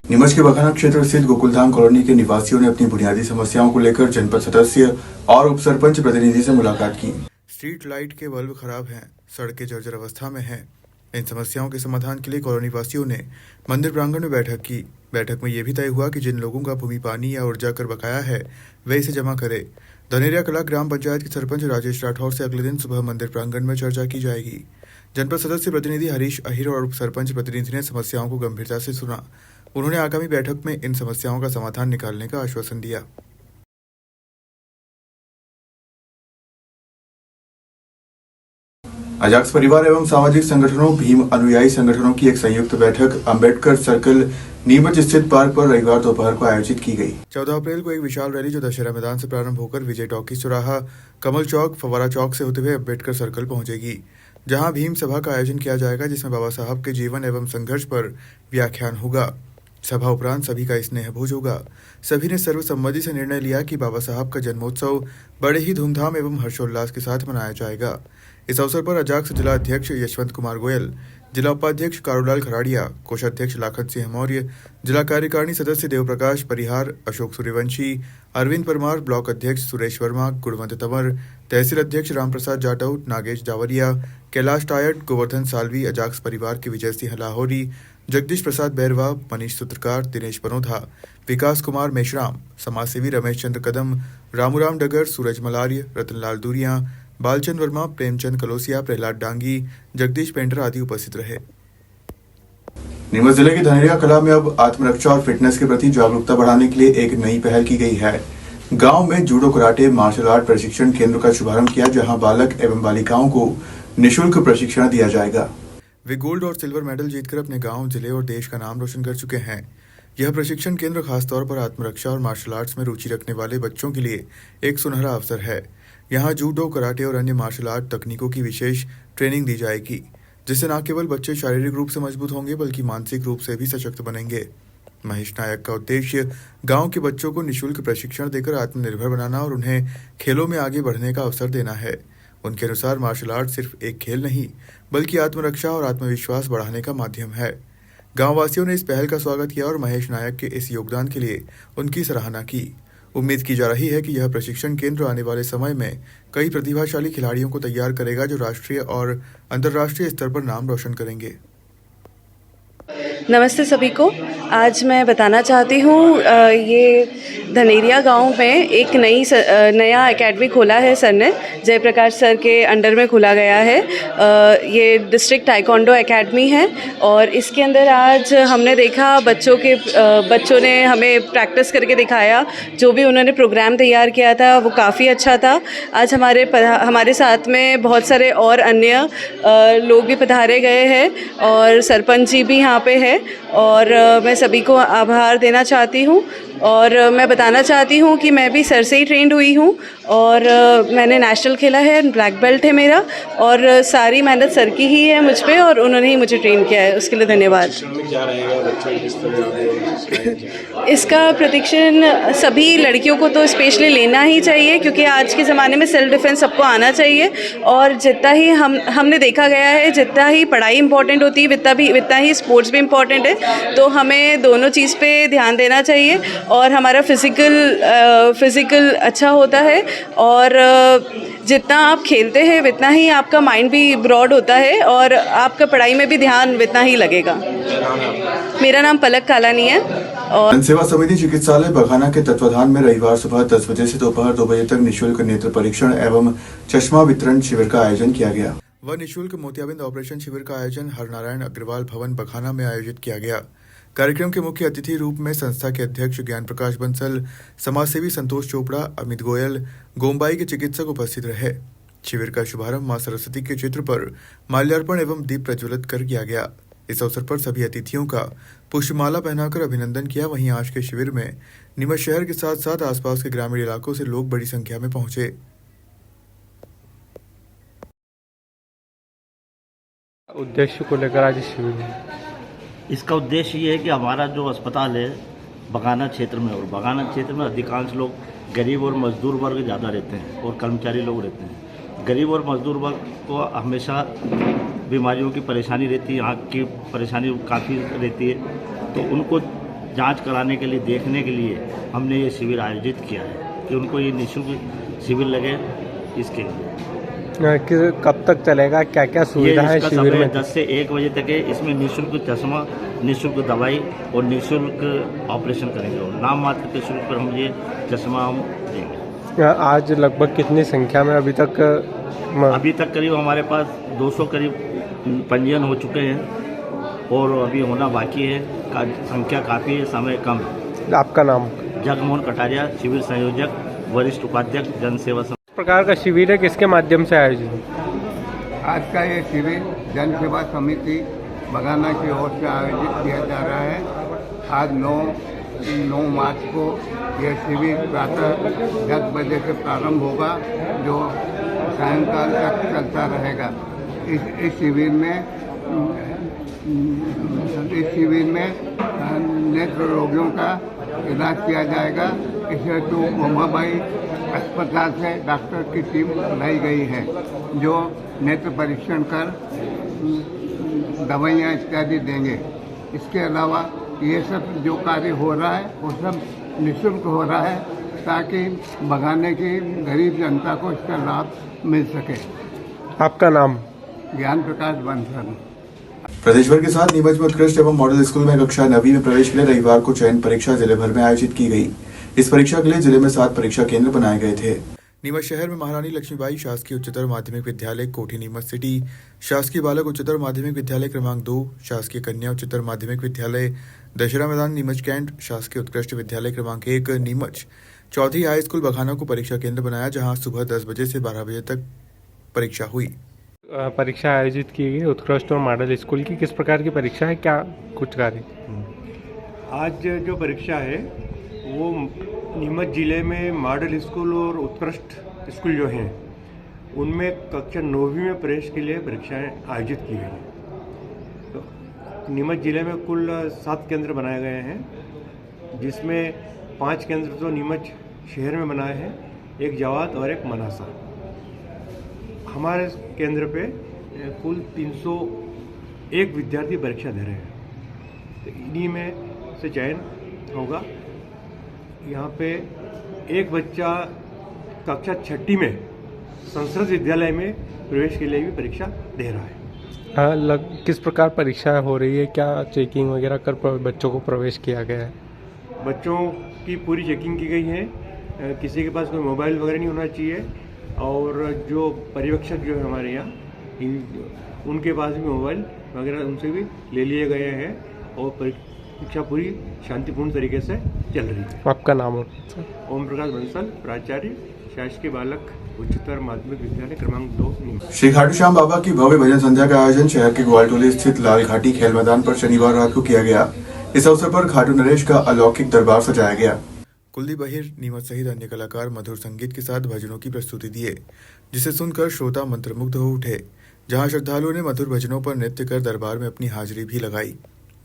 नीमच के बखाना क्षेत्र स्थित गोकुलधाम कॉलोनी के निवासियों ने अपनी बुनियादी समस्याओं को लेकर जनपद सदस्य और उप सरपंच प्रतिनिधि से मुलाकात की। स्ट्रीट लाइट के बल्ब खराब हैं, सड़कें जर्जर अवस्था में हैं। इन समस्याओं के समाधान के लिए कॉलोनी वासियों ने मंदिर प्रांगण में बैठक की। बैठक में यह भी तय हुआ कि जिन लोगों का भूमि पानी या ऊर्जा कर बकाया है वे इसे जमा करे। धनेरिया कला ग्राम पंचायत के सरपंच राजेश राठौर से अगले दिन सुबह मंदिर प्रांगण में चर्चा की जाएगी। जनपद सदस्य प्रतिनिधि हरीश अहिर और उप सरपंच प्रतिनिधि ने समस्याओं को गंभीरता से सुना। उन्होंने आगामी बैठक में इन समस्याओं का समाधान निकालने का आश्वासन दिया। अजाक्स परिवार एवं सामाजिक संगठनों भीम अनुयायी संगठनों की एक संयुक्त बैठक अंबेडकर सर्कल नीमच स्थित पार्क पर रविवार दोपहर को आयोजित की गई। 14 अप्रैल को एक विशाल रैली जो दशहरा मैदान से प्रारंभ होकर विजय टॉकीज चौराहा, कमल चौक, फवारा चौक से होते हुए अंबेडकर सर्कल पहुंचेगी, जहां भीम सभा का आयोजन किया जाएगा, जिसमें बाबा साहब के जीवन एवं संघर्ष पर व्याख्यान होगा। सभा उपरांत सभी का स्नेह भोज होगा। सभी ने सर्वसम्मति से निर्णय लिया कि बाबा साहब का जन्मोत्सव बड़े ही धूमधाम एवं हर्षोल्लास के साथ मनाया जाएगा। इस अवसर पर अजाक्स जिला अध्यक्ष यशवंत कुमार गोयल, जिला उपाध्यक्ष कारूलाल खराड़िया, कोषाध्यक्ष लाखन सिंह मौर्य, जिला कार्यकारिणी सदस्य देवप्रकाश परिहार, अशोक सूर्यवंशी, अरविंद परमार, ब्लॉक अध्यक्ष सुरेश वर्मा, गुणवंत तंवर, तहसील अध्यक्ष रामप्रसाद जाटव, नागेश जावरिया, कैलाश टायट, गोवर्धन सालवी, अजाक्स परिवार के विजय सिंह लाहौरी, जगदीश प्रसाद बैरवा, मनीष सूत्रकार, दिनेश बनोधा, विकास कुमार मेश्राम, समाजसेवी रमेश चंद्र कदम, रामूराम डगर, सूरज मलार्य, रतनलाल दूरिया, बालचंद वर्मा, प्रेमचंद कलोसिया, प्रहलाद डांगी, जगदीश पेंटर आदि उपस्थित रहे। नीमच जिले के धनेरिया कला में अब आत्मरक्षा और फिटनेस के प्रति जागरूकता बढ़ाने के लिए एक नई पहल की गई है। गांव में जूडो कराटे मार्शल आर्ट प्रशिक्षण केंद्र का शुभारंभ किया, जहां बालक एवं बालिकाओं को निःशुल्क प्रशिक्षण दिया जाएगा। वे गोल्ड और सिल्वर मेडल जीतकर अपने गांव, जिले और देश का नाम रोशन कर चुके हैं। यह प्रशिक्षण केंद्र खासतौर पर आत्मरक्षा और मार्शल आर्ट्स में रुचि रखने वाले बच्चों के लिए एक सुनहरा अवसर है। यहाँ जूडो, कराटे और अन्य मार्शल आर्ट तकनीकों की विशेष ट्रेनिंग दी जाएगी, जिससे न केवल बच्चे शारीरिक रूप से मजबूत होंगे बल्कि मानसिक रूप से भी सशक्त बनेंगे। महेश नायक का उद्देश्य गांव के बच्चों को निःशुल्क प्रशिक्षण देकर आत्मनिर्भर बनाना और उन्हें खेलों में आगे बढ़ने का अवसर देना है। उनके अनुसार मार्शल आर्ट सिर्फ एक खेल नहीं बल्कि आत्मरक्षा और आत्मविश्वास बढ़ाने का माध्यम है। गांव वासियों ने इस पहल का स्वागत किया और महेश नायक के इस योगदान के लिए उनकी सराहना की। उम्मीद की जा रही है कि यह प्रशिक्षण केंद्र आने वाले समय में कई प्रतिभाशाली खिलाड़ियों को तैयार करेगा, जो राष्ट्रीय और अंतर्राष्ट्रीय स्तर पर नाम रोशन करेंगे। नमस्ते सभी को। आज मैं बताना चाहती हूँ ये धनेरिया गांव में एक नया एकेडमी खोला है सर ने, जयप्रकाश सर के अंडर में खोला गया है। ये डिस्ट्रिक्ट ताइक्वांडो एकेडमी है और इसके अंदर आज हमने देखा बच्चों ने हमें प्रैक्टिस करके दिखाया। जो भी उन्होंने प्रोग्राम तैयार किया था वो काफ़ी अच्छा था। आज हमारे साथ में बहुत सारे और अन्य लोग भी पधारे गए हैं और सरपंच जी भी यहाँ पे है और मैं सभी को आभार देना चाहती हूँ। और मैं बताना चाहती हूँ कि मैं भी सर से ही ट्रेंड हुई हूँ और मैंने नेशनल खेला है, ब्लैक बेल्ट है मेरा और सारी मेहनत सर की ही है मुझ पे और उन्होंने ही मुझे ट्रेन किया है, उसके लिए धन्यवाद। इसका प्रशिक्षण सभी लड़कियों को तो स्पेशली लेना ही चाहिए, क्योंकि आज के ज़माने में सेल्फ डिफेंस सबको आना चाहिए और जितना ही हमने देखा गया है, जितना ही पढ़ाई इंपॉर्टेंट होती है उतना ही स्पोर्ट्स भी इम्पॉर्टेंट है। तो हमें दोनों चीज़ पे ध्यान देना चाहिए और हमारा फिज़िकल अच्छा होता है और जितना आप खेलते हैं उतना ही आपका माइंड भी ब्रॉड होता है और आपका पढ़ाई में भी ध्यान उतना ही लगेगा। मेरा नाम पलक कालानी है और सेवा समिति चिकित्सालय बखाना के तत्वाधान में रविवार सुबह 10 बजे से दोपहर 2 बजे तक निःशुल्क नेत्र परीक्षण एवं चश्मा वितरण शिविर का आयोजन किया गया। वह निःशुल्क मोतियाबिंद ऑपरेशन शिविर का आयोजन हरनारायण अग्रवाल भवन बखाना में आयोजित किया गया। कार्यक्रम के मुख्य अतिथि रूप में संस्था के अध्यक्ष ज्ञान प्रकाश बंसल, समाजसेवी संतोष चोपड़ा, अमित गोयल, गोमबाई के चिकित्सक उपस्थित रहे। शिविर का शुभारंभ मां सरस्वती के चित्र पर माल्यार्पण एवं दीप प्रज्वलित कर किया गया। इस अवसर पर सभी अतिथियों का पुष्पमाला पहनाकर अभिनंदन किया। वहीं आज के शिविर में नीमच शहर के साथ साथ आसपास के ग्रामीण इलाकों से लोग बड़ी संख्या में पहुंचे। उद्देश्य को लेकर आज शिविर में इसका उद्देश्य ये है कि हमारा जो अस्पताल है बगाना क्षेत्र में, और बगाना क्षेत्र में अधिकांश लोग गरीब और मजदूर वर्ग ज़्यादा रहते हैं और कर्मचारी लोग रहते हैं। गरीब और मजदूर वर्ग को हमेशा बीमारियों की परेशानी रहती है, आँख की परेशानी काफ़ी रहती है, तो उनको जांच कराने के लिए, देखने के लिए हमने ये शिविर आयोजित किया है कि उनको ये निःशुल्क शिविर लगे इसके लिए। कब तक चलेगा, क्या क्या सुविधा है इसका शिविर समय में? 10 से 1 बजे तक है। इसमें निःशुल्क चश्मा, निःशुल्क दवाई और निःशुल्क ऑपरेशन करेंगे और नाम मात्र के शुल्क पर हम ये चश्मा हम देंगे। आज लगभग कितनी संख्या में अभी तक करीब हमारे पास 200 करीब पंजीयन हो चुके हैं और अभी होना बाकी है। संख्या काफ़ी है, समय कम है। आपका नाम? जगमोहन कटारिया, शिविर संयोजक, वरिष्ठ उपाध्यक्ष, जनसेवा संघ। इस प्रकार का शिविर है, किसके माध्यम से आयोजित? आज का ये शिविर जन सेवा समिति बगाना की ओर से आयोजित किया जा रहा है। आज 9 मार्च को यह शिविर प्रातः 10 बजे से प्रारंभ होगा, जो सायंकाल तक चलता रहेगा। इस शिविर में नेत्र रोगियों का इलाज किया जाएगा। इस हेतु उमाबाई अस्पताल से डॉक्टर की टीम लाई गई है, जो नेत्र परीक्षण कर दवाइयाँ इत्यादि देंगे। इसके अलावा ये सब जो कार्य हो रहा है वो सब निःशुल्क हो रहा है, ताकि बगाने की गरीब जनता को इसका लाभ मिल सके। आपका नाम? ज्ञान प्रकाश बंसल। प्रदेश भर के साथ नीमच में उत्कृष्ट एवं मॉडल स्कूल में कक्षा 9वीं में प्रवेश के लिए रविवार को चयन परीक्षा जिले भर में आयोजित की गई। इस परीक्षा के लिए जिले में 7 परीक्षा केंद्र बनाए गए थे। नीमच शहर में महारानी लक्ष्मीबाई शासकीय उच्चतर माध्यमिक विद्यालय कोठी नीमच सिटी, शासकीय बालक उच्चतर माध्यमिक विद्यालय क्रमांक 2, शासकीय कन्या उच्चतर माध्यमिक विद्यालय दशहरा मैदान नीमच कैंट, शासकीय उत्कृष्ट विद्यालय क्रमांक 1 नीमच, चौधरी हाई स्कूल बखाना को परीक्षा केंद्र बनाया, जहां सुबह 10 बजे से 12 बजे तक परीक्षा हुई। परीक्षा आयोजित की गई उत्कृष्ट और मॉडल स्कूल की। किस प्रकार की परीक्षा है, क्या कुछ कार्य? आज जो परीक्षा है वो नीमच जिले में मॉडल स्कूल और उत्कृष्ट स्कूल जो हैं उनमें कक्षा 9वीं में प्रवेश के लिए परीक्षाएं आयोजित की गई हैं। तो नीमच जिले में कुल 7 केंद्र बनाए गए हैं, जिसमें 5 केंद्र तो नीमच शहर में बनाए हैं, एक जवाद और एक मनासा। हमारे केंद्र पे कुल 301 विद्यार्थी परीक्षा दे रहे हैं, तो इन्हीं में से चयन होगा। यहाँ पे एक बच्चा कक्षा 6ठी में संस्कृत विद्यालय में प्रवेश के लिए भी परीक्षा दे रहा है। किस प्रकार परीक्षा हो रही है, क्या चेकिंग वगैरह कर बच्चों को प्रवेश किया गया है? बच्चों की पूरी चेकिंग की गई है, किसी के पास कोई मोबाइल वगैरह नहीं होना चाहिए, और जो पर्यवेक्षक जो है हमारे यहाँ उनके पास भी मोबाइल वगैरह उनसे भी ले लिए गए हैं, और परीक्षा पूरी शांतिपूर्ण तरीके से चल रही है। आपका नाम? ओम प्रकाश बंसल, प्राचार्य, शासकीय बालक उच्चतर माध्यमिक विद्यालय क्रमांक 2 नीमच। श्री खाटू श्याम बाबा की भव्य भजन संध्या का आयोजन शहर के ग्वालटोली स्थित लाल घाटी खेल मैदान पर शनिवार रात को किया गया। इस अवसर पर खाटू नरेश का अलौकिक दरबार सजाया गया। कुलदीप बहिर, नीमच सहित अन्य कलाकार मधुर संगीत के साथ भजनों की प्रस्तुति दिए, जिसे सुनकर श्रोता मंत्रमुग्ध हो उठे। जहां श्रद्धालुओं ने मधुर भजनों पर नृत्य कर दरबार में अपनी हाजिरी भी लगाई।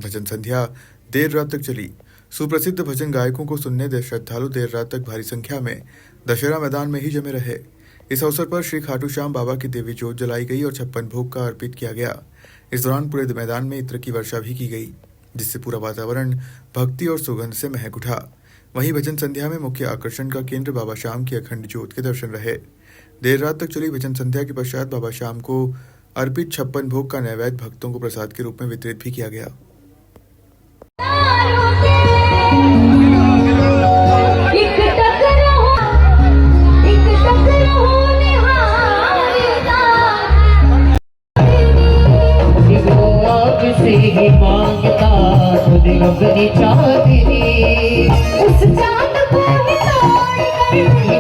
भजन संध्या देर रात तक चली। सुप्रसिद्ध भजन गायकों को सुनने श्रद्धालु देर रात तक भारी संख्या में दशहरा मैदान में ही जमे रहे। इस अवसर पर श्री खाटू श्याम बाबा की दिव्य ज्योत जलाई गई और 56 भोग का अर्पित किया गया। इस दौरान पूरे मैदान में इत्र की वर्षा भी की गई, जिससे पूरा वातावरण भक्ति और सुगंध से महक उठा। वहीं भजन संध्या में मुख्य आकर्षण का केंद्र बाबा श्याम की अखंड ज्योत के दर्शन रहे। देर रात तक चली भजन संध्या के पश्चात बाबा श्याम को अर्पित 56 भोग का नैवेद्य भक्तों को प्रसाद के रूप में वितरित भी किया गया।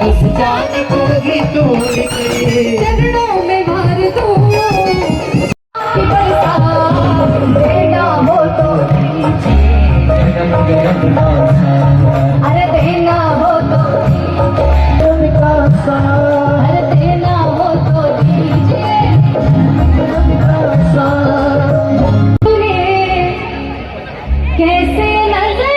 उस जान को ही तोड़ कर चरणों में भर दो। देना हो तो अरे देना हो तो अरे देना हो तो दीजिए। कैसे नजर